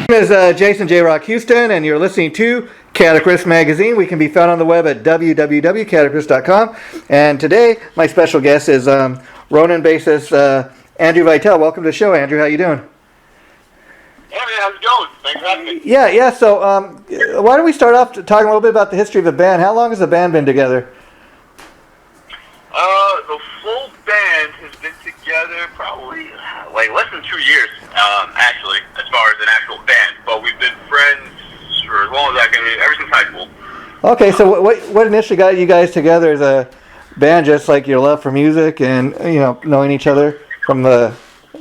My name is Jason JRock Houston, and you're listening to Chaotic Riff Magazine. We can be found on the web at www.chaoticriff.com. And today, my special guest is Ronin Bassist Andrew Vitale. Welcome to the show, Andrew. How you doing? Hey, man, how's it going? Thanks for having me. Yeah. So, why don't we start off talking a little bit about the history of the band? How long has the band been together? The full band has been together probably like less than 2 years, actually, as far as an actual band. But we've been friends for as long as I can, ever since high school. Okay, so what initially got you guys together as a band? Just like your love for music and knowing each other from the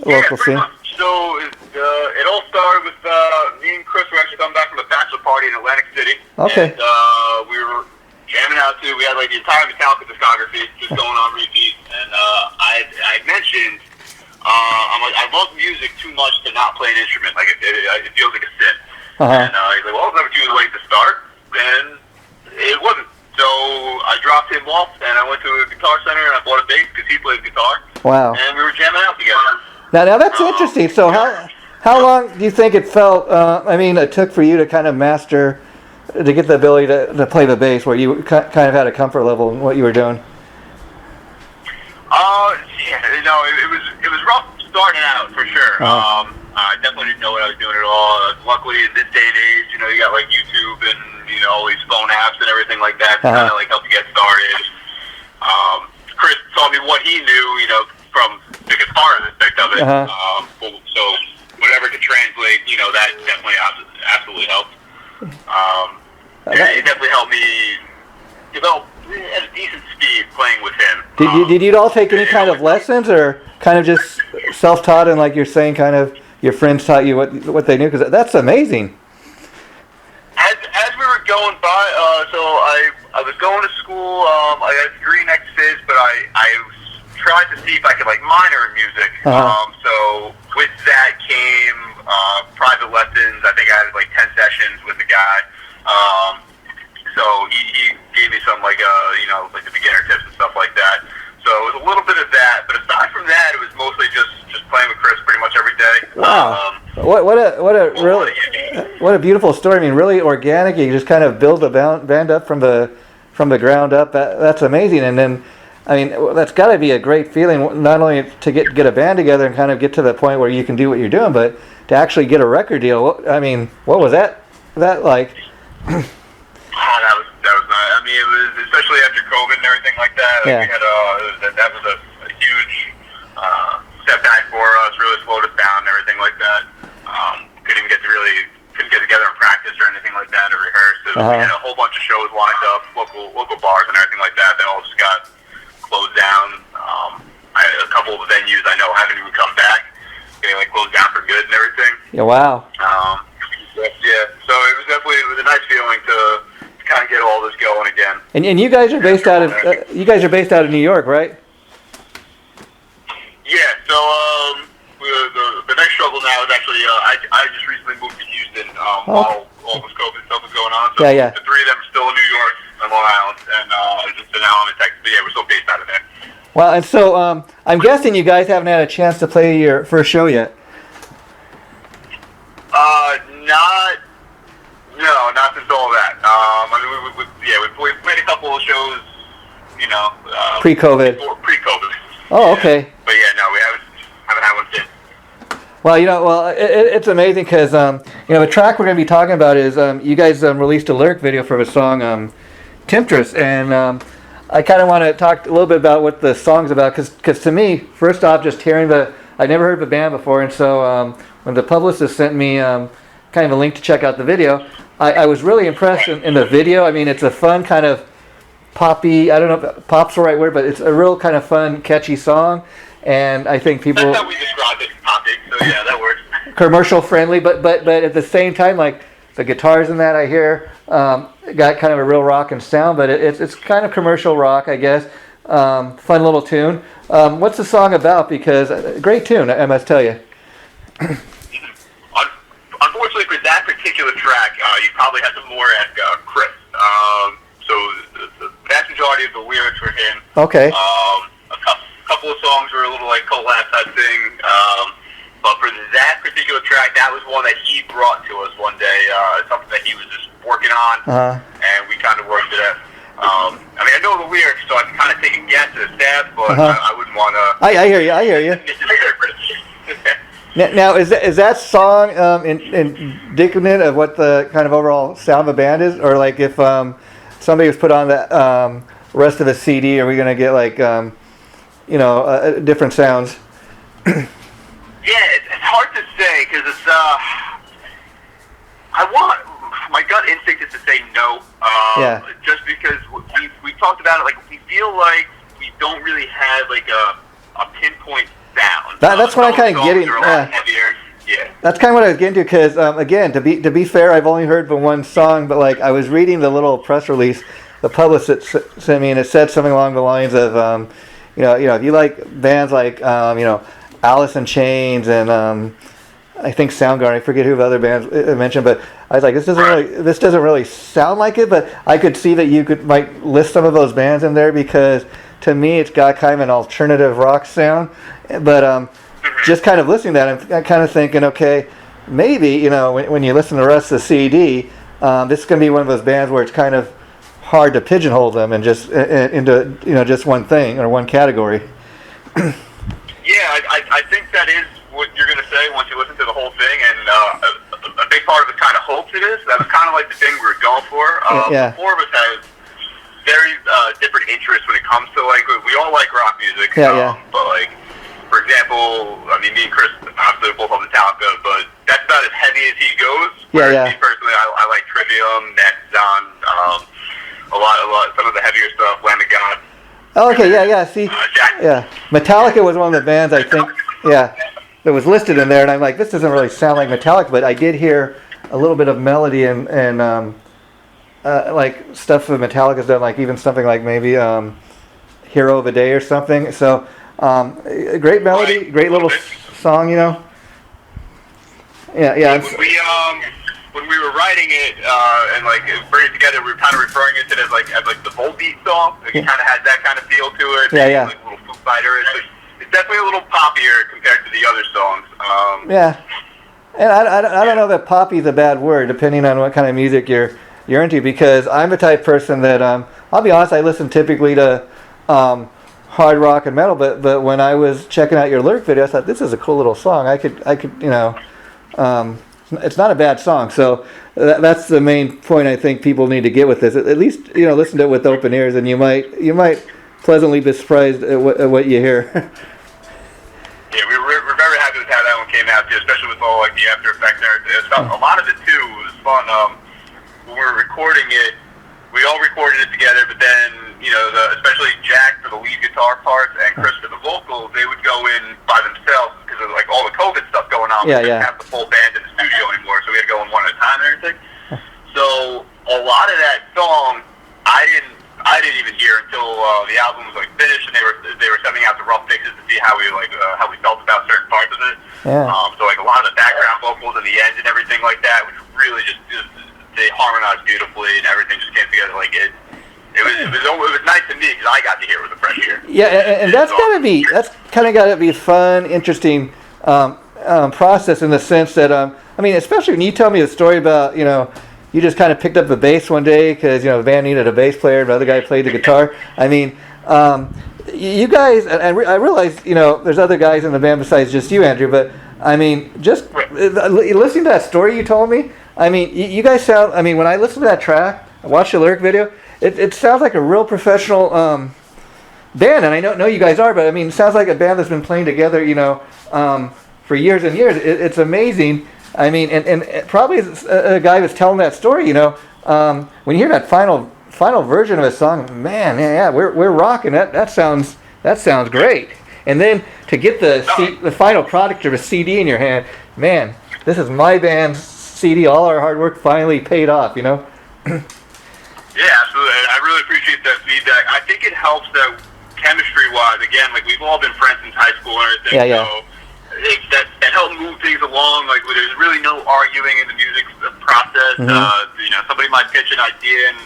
local scene. Much. So it all started with me and Chris were actually coming back from a bachelor party in Atlantic City. Okay. And we were jamming out to. We had like the entire Metallica discography just going on repeat. And I mentioned. I'm like, I love music too much to not play an instrument. Like, it feels like a sin. And he's like, well, I'll never choose a way to start. And it wasn't. So I dropped him off, and I went to a guitar center, and I bought a bass because he plays guitar. Wow. And we were jamming out together. Now that's interesting. So how long do you think it felt, it took for you to kind of master, to get the ability to play the bass, where you kind of had a comfort level in what you were doing? It was rough starting out for sure. I definitely didn't know what I was doing at all. Luckily, in this day and age, you got like YouTube and all these phone apps and everything like that to kind of like help you get started. Chris taught me what he knew, from the guitar aspect of it. So whatever could translate, that definitely absolutely helped. It definitely helped me develop at a decent speed playing with him. Did you all take any kind of lessons, or kind of just self-taught, and like you're saying, kind of your friends taught you what they knew? Because that's amazing. As we were going by, so I was going to school. I got a degree in Phys, but I tried to see if I could like minor in music. So with that came private lessons. I think I had like 10 sessions with the guy. So he gave me some like like the beginner tips and stuff like that. So it was a little bit of that, but aside from that, it was mostly just playing with Chris pretty much every day. Wow. What a beautiful story. I mean, really organic. You just kind of build the band up from the ground up. That's amazing. And then, that's got to be a great feeling, not only to get a band together and kind of get to the point where you can do what you're doing, but to actually get a record deal. What was that like? That was nice. It was, especially after COVID and everything like that. We had that was a huge setback for us. Really slowed us down and everything like that. Couldn't get together and practice or anything like that, or rehearse. We had a whole bunch of shows lined up, local bars and everything like that. That all just got closed down. A couple of venues I know haven't even come back. They closed down for good and everything. Yeah. Wow. So it was a nice feeling to kind of get all this going again. And you guys are based out of New York, right? Yeah. So the next struggle now is actually I just recently moved to Houston. All this COVID stuff is going on. So the three of them are still in New York and Long Island, and so now I'm in Texas. But we're still based out of there. Well, and so I'm guessing you guys haven't had a chance to play your first show yet. Not since all that. We've made a couple of shows, pre-COVID. Pre-COVID. Oh, okay. But we haven't had one since. Well, it's amazing because the track we're going to be talking about is you guys released a lyric video for a song, Temptress, and I kind of want to talk a little bit about what the song's about because to me, first off, just hearing I'd never heard of the band before, and so when the publicist sent me kind of a link to check out the video, I was really impressed in the video. It's a fun kind of poppy, I don't know if pop's the right word, but it's a real kind of fun, catchy song, and I think people... That's how we described it, poppy, so yeah, that works. Commercial friendly, but at the same time, like the guitars in that I hear got kind of a real rockin' sound, but it's kind of commercial rock, I guess. Fun little tune. What's the song about? Because great tune, I must tell you. Unfortunately, for that particular track, you probably have to more ask Chris. So the vast majority of the lyrics were him. Okay. A couple of songs were a little like collab type thing. But for that particular track, fact, that was one that he brought to us one day. Something that he was just working on, and we kind of worked it out. I mean, I know the lyrics, so I can kind of take a guess at a stab, but I wouldn't want to. I hear you. Now, is that song indicative of what the kind of overall sound of a band is, or like if somebody was put on the rest of the CD, are we going to get like different sounds? Yeah, it's hard to say because it's. My gut instinct is to say no. Just because we talked about it, like we feel like we don't really have like a pinpoint sound. That's what I'm kind of getting. Yeah. That's kind of what I was getting to, because again, to be fair, I've only heard from one song, but like I was reading the little press release the publicist sent me, and it said something along the lines of, if you like bands like Alice in Chains and I think Soundgarden, I forget who the other bands it mentioned, but I was like, this doesn't really sound like it, but I could see that you might list some of those bands in there, because to me it's got kind of an alternative rock sound, but just kind of listening to that, I'm kind of thinking, okay, maybe when you listen to the rest of the CD, this is going to be one of those bands where it's kind of hard to pigeonhole them and just into just one thing or one category. Yeah, I think that is what you're going to say once you listen to the whole thing, and a big part of it kind of hopes it is. That was kind of like the thing we were going for. The four of us have very different interests when it comes to, like, we all like rock music, but like, for example, I mean, me and Chris obviously both love Metallica, but that's about as heavy as he goes. Me personally, I like Trivium, Nexon, a lot, some of the heavier stuff, Lamb of God. Oh, okay, see, Metallica was one of the bands, I think, that was listed in there, and I'm like, this doesn't really sound like Metallica, but I did hear a little bit of melody and like stuff that Metallica's done, like even something like maybe Hero of a Day or something. So great melody, great little song, When we were writing it and like putting it together, we were kind of referring it to it as like the Volbeat song. Like it kind of has that kind of feel to it. Like a little Foo Fighter. It's definitely a little poppier compared to the other songs. And I don't know that poppy is a bad word, depending on what kind of music you're into, because I'm the type of person that I'll be honest, I listen typically to hard rock and metal, but when I was checking out your lyric video, I thought, this is a cool little song. I could it's not a bad song. So that's the main point I think people need to get with this. At least listen to it with open ears, and you might pleasantly be surprised at what you hear. Yeah, we're very happy with how that one came out too, especially with all like the After Effects and everything. A lot of it too was fun. When we were recording it, we all recorded it together, but then especially Jack for the lead guitar parts and Chris for the vocals, they would go in by themselves because of like all the COVID stuff going on. We didn't have the full band in the studio anymore, so we had to go in one at a time and everything. So a lot of that song, I didn't even hear until the album was like finished, and they were sending out the rough mixes to see how we felt about certain parts of it. So like a lot of the background vocals and the end and everything like that, which really just they harmonized beautifully, and everything just came together like it. It was nice to me because I got to hear it with a fresh ear. Yeah, and that's kind of got to be a fun, interesting process in the sense that especially when you tell me a story about you just kind of picked up the bass one day because the band needed a bass player, another guy played the guitar. I mean, you guys, and I realize there's other guys in the band besides just you, Andrew. But I mean, just listening to that story you told me, I mean, you guys sound. I mean, when I listen to that track, I watch the lyric video. It sounds like a real professional band, and I know you guys are, but I mean, it sounds like a band that's been playing together, for years and years. It's amazing. I mean, and probably a guy was telling that story, when you hear that final version of a song, man, we're rocking. That sounds great. And then to get the final product of a CD in your hand, man, this is my band's CD. All our hard work finally paid off, Yeah, absolutely. I really appreciate that feedback. I think it helps that chemistry-wise, again, like we've all been friends since high school and everything, so that helped move things along. Like there's really no arguing in the music process. Somebody might pitch an idea, and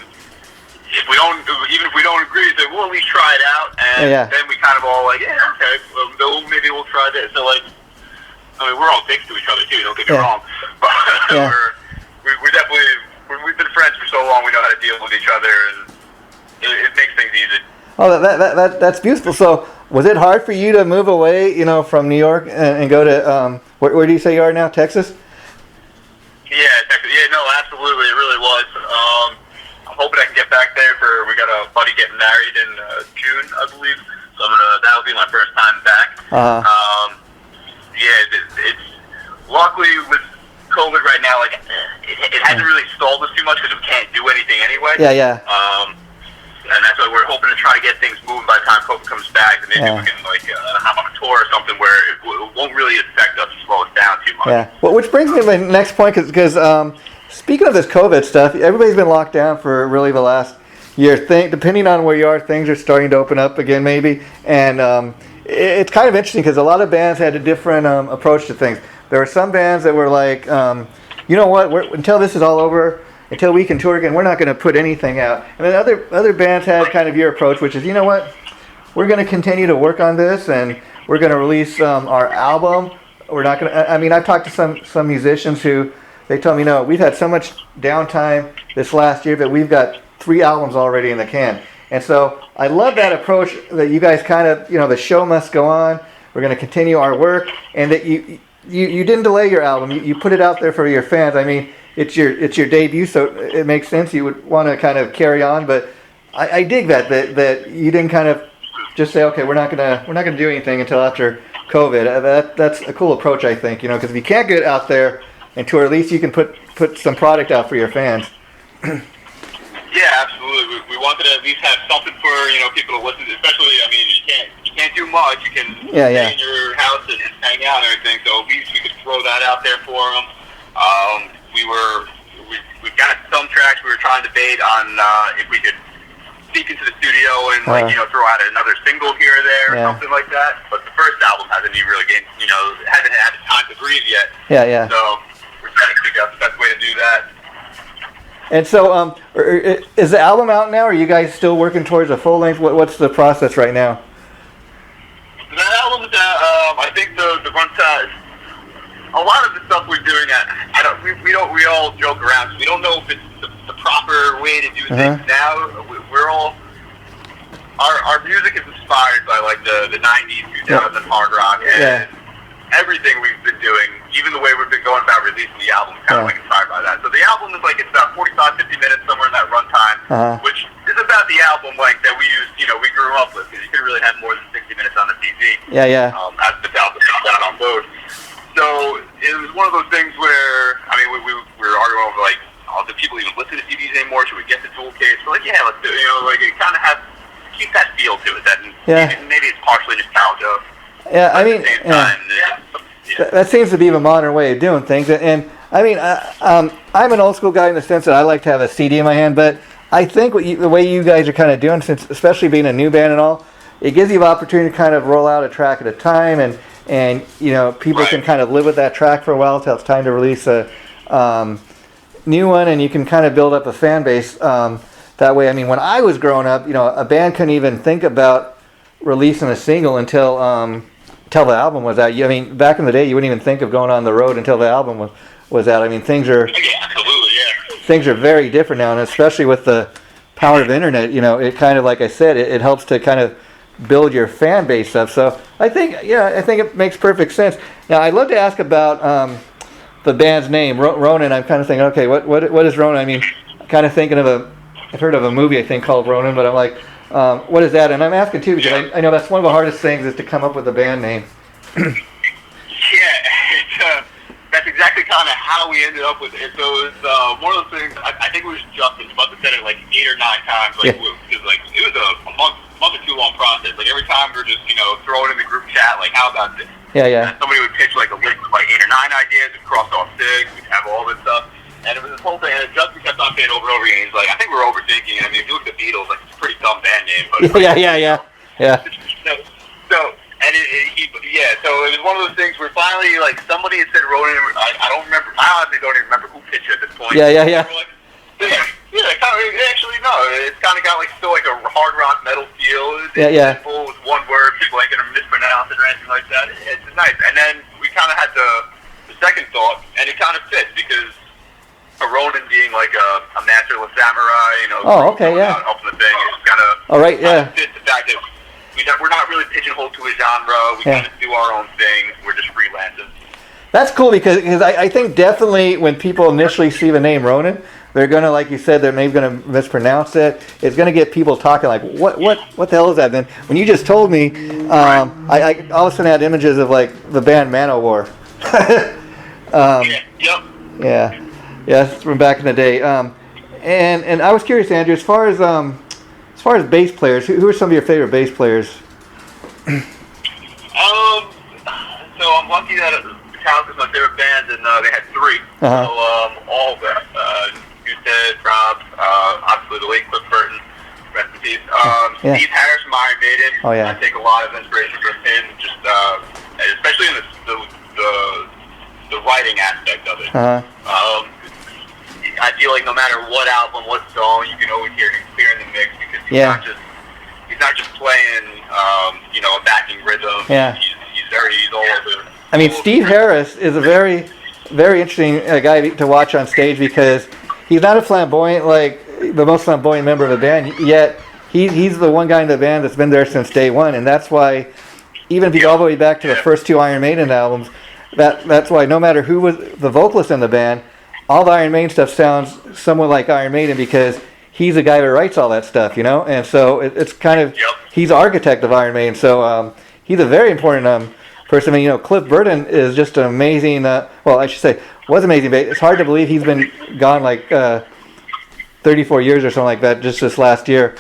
even if we don't agree, then we'll at least try it out, and then we kind of all like, okay, well, maybe we'll try this. So like, I mean, we're all dicks to each other too. Don't get me wrong, but we're definitely we've been friends for so long. We know how to deal with each other, and it makes things easy. Oh, that's beautiful. So, was it hard for you to move away, from New York and go to where do you say you are now? Texas? Yeah, Texas. Yeah, no, absolutely. It really was. I'm hoping I can get back there we got a buddy getting married in June, I believe. So that'll be my first time back. It's luckily with COVID right now, like it hasn't really stalled us too much because we can't do anything anyway. Yeah. And that's why we're hoping to try to get things moving by the time COVID comes back, and maybe we can have on a tour or something where it won't really affect us or slow us down too much. Yeah. Well, which brings me to my next point, because speaking of this COVID stuff, everybody's been locked down for really the last year. Depending on where you are, things are starting to open up again, maybe, and it's kind of interesting because a lot of bands had a different approach to things. There were some bands that were like, you know what, until this is all over, until we can tour again, we're not going to put anything out. And then other bands had kind of your approach, which is, you know what, we're going to continue to work on this, and we're going to release our album. We're not going to. I mean, I've talked to some musicians who they told me, no, we've had so much downtime this last year that we've got 3 albums already in the can. And so I love that approach that you guys kind of, the show must go on. We're going to continue our work, and that you didn't delay your album. You put it out there for your fans. I mean, it's your debut, so it makes sense. You would want to kind of carry on, but I dig that you didn't kind of just say, okay, we're not gonna do anything until after COVID. That's a cool approach, I think. Because if you can't get out there and tour, at least you can put some product out for your fans. Yeah, absolutely. We wanted to at least have something for people to listen to. Especially, I mean, you can't do much. You can stay in your house and hang out and everything. So at least we could throw that out there for them. We've got some tracks we were trying to debate on if we could sneak into the studio and throw out another single here or there or something like that. But the first album hasn't even really hasn't had time to breathe yet. Yeah. So we're trying to figure out the best way to do that. And so, is the album out now? Or are you guys still working towards a full length? What's the process right now? That album is I think the runtime. A lot of the stuff we're doing, we all joke around. So we don't know if it's the proper way to do things now. We're all our music is inspired by like the 90s, 2000 hard rock, and everything we've been doing, even the way we've been going about releasing the album, is kind of like inspired by that. So the album is like, it's about 45, 50 minutes, somewhere in that runtime, which is about the album like that we used, we grew up with, because you couldn't really have more than 60 minutes on the CD. Yeah. As the album got on load. So it was one of those things where, I mean, we were arguing over like, do people even listen to CDs anymore? Should we get the tool case? We're like, yeah, let's do it. Like it kind of keep that feel to it. That maybe it's partially nostalgia. Yeah, I mean, that seems to be the modern way of doing things. And I mean, I'm an old school guy in the sense that I like to have a CD in my hand, but I think the way you guys are kind of doing, since especially being a new band and all, it gives you the opportunity to kind of roll out a track at a time, and people can kind of live with that track for a while until it's time to release a new one, and you can kind of build up a fan base that way. I mean, when I was growing up, a band couldn't even think about releasing a single until the album was out. I mean, back in the day, you wouldn't even think of going on the road until the album was out. I mean, things are very different now, and especially with the power of the internet, it kind of, like I said, it helps to kind of build your fan base up. So I think it makes perfect sense. Now, I'd love to ask about the band's name, Ronin. I'm kind of thinking, okay, what is Ronin? I mean, kind of thinking of I've heard of a movie, I think, called Ronin, but I'm like, what is that? And I'm asking too because I know that's one of the hardest things is to come up with a band name. That's exactly kind of how we ended up with it. So it was one of those things. I think it was Justin. Must have said it like 8 or 9 times. Like, because it was a month or 2 long process. Like every time we were just throwing in the group chat, like, how about this? Yeah. And somebody would pitch like a list of like 8 or 9 ideas. We'd cross off 6. We'd have all this stuff. And it was this whole thing, and Justin kept on saying over and over again, he's like, I think we're overthinking it. I mean, if you look at the Beatles, like, it's a pretty dumb band name. But Yeah. So it was one of those things where finally, like, somebody had said Ronin, I don't remember, I honestly don't even remember who pitched it at this point. Yeah. Like, actually, no, it's kind of got, like, still, like, a hard rock metal feel. It's simple with one word, people ain't going to mispronounce it or anything like that. It's nice. And then we kind kind of had the second thought, and it kind of fits because a Ronin being like a masterless samurai, you know. Oh, okay, yeah. Up in the thing, it's kind of. All right, yeah. Fits the fact that we're not really pigeonholed to a genre. We kind of do our own thing. We're just freelancers. That's cool because I think definitely when people initially see the name Ronin, they're gonna, like you said, they're maybe gonna mispronounce it. It's gonna get people talking like, what the hell is that? Then when you just told me, I all of a sudden had images of like the band Manowar. Yep. Yeah, it's from back in the day. And I was curious, Andrew, as far as bass players, who are some of your favorite bass players? So I'm lucky that Metallica is my favorite band, and they had three. So all of them, Houston, Rob, obviously the late Cliff Burton, rest in peace. Steve Harris from Iron Maiden. Oh yeah. I take a lot of inspiration from him, just especially in the writing aspect of it. I feel like no matter what album, what song, you can always hear him clear in the mix because he's not just playing a backing rhythm. Yeah. He's all over. I mean, Steve Harris is a very, very interesting guy to watch on stage because he's not a flamboyant, like the most flamboyant member of the band, yet he's the one guy in the band that's been there since day one, and that's why, even if you go all the way back to the first two Iron Maiden albums, that's why no matter who was the vocalist in the band, all the Iron Maiden stuff sounds somewhat like Iron Maiden because he's the guy who writes all that stuff, and so it's kind of, he's the architect of Iron Maiden, so he's a very important person. I mean, Cliff Burton is just an amazing, I should say, was amazing, but it's hard to believe he's been gone like 34 years or something like that just this last year.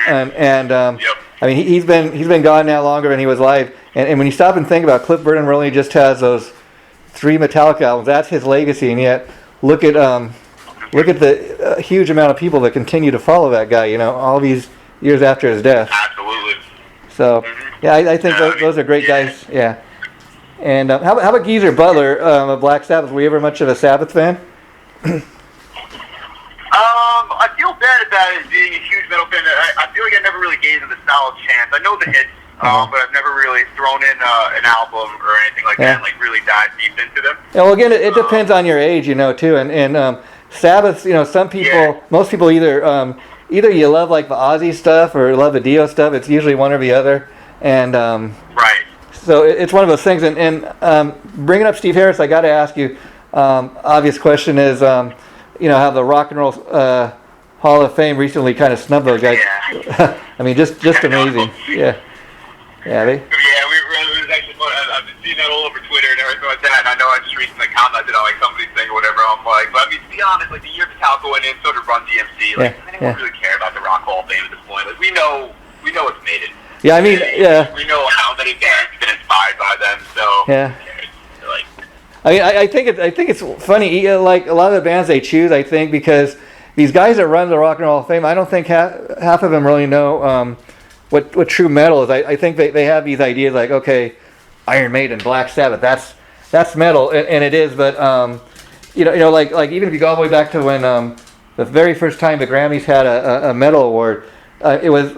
And I mean, he's been gone now longer than he was alive. And when you stop and think about it, Cliff Burton really just has those 3 Metallica albums. That's his legacy, and yet look at the huge amount of people that continue to follow that guy, all these years after his death. Absolutely. So, I think those are great guys. Yeah. And how about Geezer Butler of Black Sabbath? Were you ever much of a Sabbath fan? I feel bad about it being a huge metal fan. I feel like I never really gave them a solid chance. I know the hits, but I've never really thrown in an album or anything like that and like really dived deep into them. Yeah, well, again, it depends on your age, too. And Sabbath, some people, most people either you love like the Ozzy stuff or love the Dio stuff. It's usually one or the other. And right. So it's one of those things. And bringing up Steve Harris, I got to ask you. Obvious question is, how the Rock and Roll Hall of Fame recently kind of snubbed those guys. Yeah. I mean, just amazing. Yeah. Yeah. It was actually fun. I've been seeing that all over Twitter and everything like that. And I know I just recently commented on like somebody's thing or whatever. I'm like, but I mean, to be honest, like the year Metallica went in, so did Run DMC. Like, does anyone really care about the Rock Hall of Fame at this point? Like, we know it's made it. Yeah, I mean, we know how many bands have been inspired by them. So like, I think it's funny. Like a lot of the bands they choose, I think, because these guys that run the Rock and Roll Hall of Fame, I don't think half of them really know what true metal is. I think they have these ideas like, okay, Iron Maiden, Black Sabbath, that's metal, and it is. But like even if you go all the way back to when the very first time the Grammys had a metal award, it was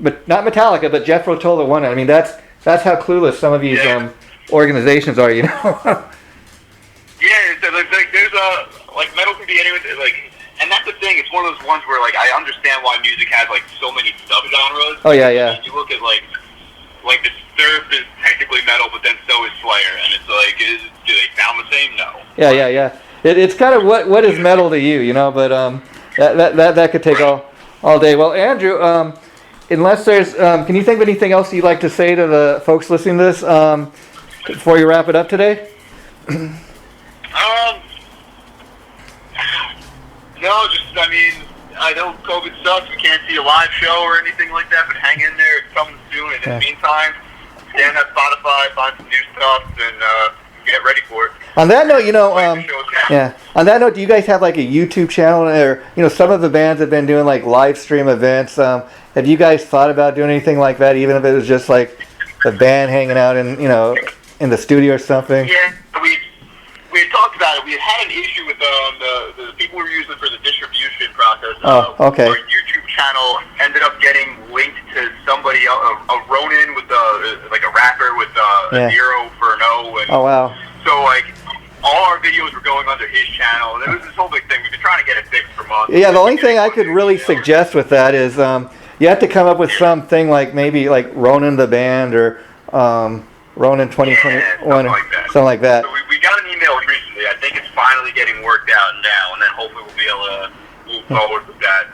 but not Metallica, but Jethro Tull won it. I mean, that's how clueless some of these organizations are, Yeah, so there's like metal can be anyone, like, and that's the thing. It's one of those ones where like I understand why music has like so many subgenres. Oh yeah. I mean, you look at like Disturbed is technically metal, but then so is Slayer, and it's like, do they sound the same? No. Yeah. It's kind of what is metal to you, But that could take all day. Well, Andrew, unless there's, can you think of anything else you'd like to say to the folks listening to this before you wrap it up today? No, I mean, I know COVID sucks. We can't see a live show or anything like that, but hang in there. It's coming soon. And in the meantime, stay on that Spotify, find some new stuff, and get ready for it. On that note, On that note, do you guys have like a YouTube channel, or some of the bands have been doing like live stream events? Have you guys thought about doing anything like that, even if it was just like a band hanging out in in the studio or something? Yeah, we had talked about it. We had an issue with the people we were using for the distribution process. Okay. Our YouTube channel ended up getting linked to somebody else, a Ronin with like a rapper with a 0 for an O. And oh wow. So like all our videos were going under his channel, and it was this whole big thing. We've been trying to get it fixed for months. Yeah, the only thing I could really suggest with that is you have to come up with something like maybe like Ronin the band or Ronin 2021, something like that. So we got an email recently. I think it's finally getting worked out now, and then hopefully we'll be able to move forward with that.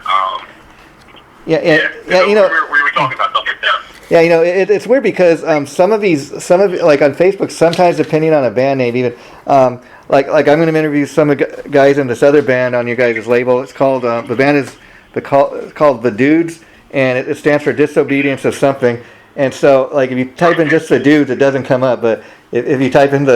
You know, we were talking about something like that. Yeah, you know, it's weird because some of like on Facebook, sometimes depending on a band name, even like I'm going to interview some of the guys in this other band on your guys' label. It's called the band is called The Dudes, and it stands for Disobedience of something. And so, like, if you type in just The Dudes, it doesn't come up. But if you type in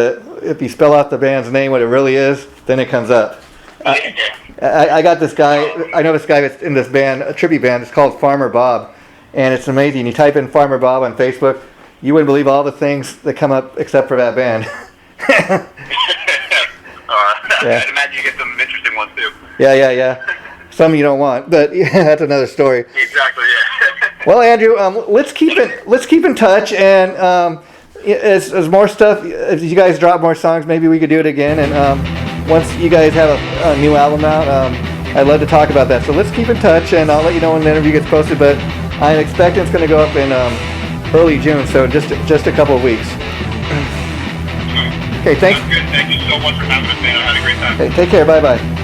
if you spell out the band's name, what it really is, then it comes up. I got this guy. I know this guy that's in this band, a tribute band. It's called Farmer Bob. And it's amazing. You type in Farmer Bob on Facebook, you wouldn't believe all the things that come up except for that band. I'd imagine you get some interesting ones too. Yeah. Some you don't want, but yeah, that's another story. Exactly. Yeah. Well, Andrew, let's keep in touch, and as more stuff, if you guys drop more songs, maybe we could do it again. And once you guys have a new album out, I'd love to talk about that. So let's keep in touch, and I'll let you know when the interview gets posted. But I'm expecting it's going to go up in early June, so just a couple of weeks. Okay, thanks. That's good. Thank you so much for having us, man. I had a great time. Okay, take care. Bye-bye.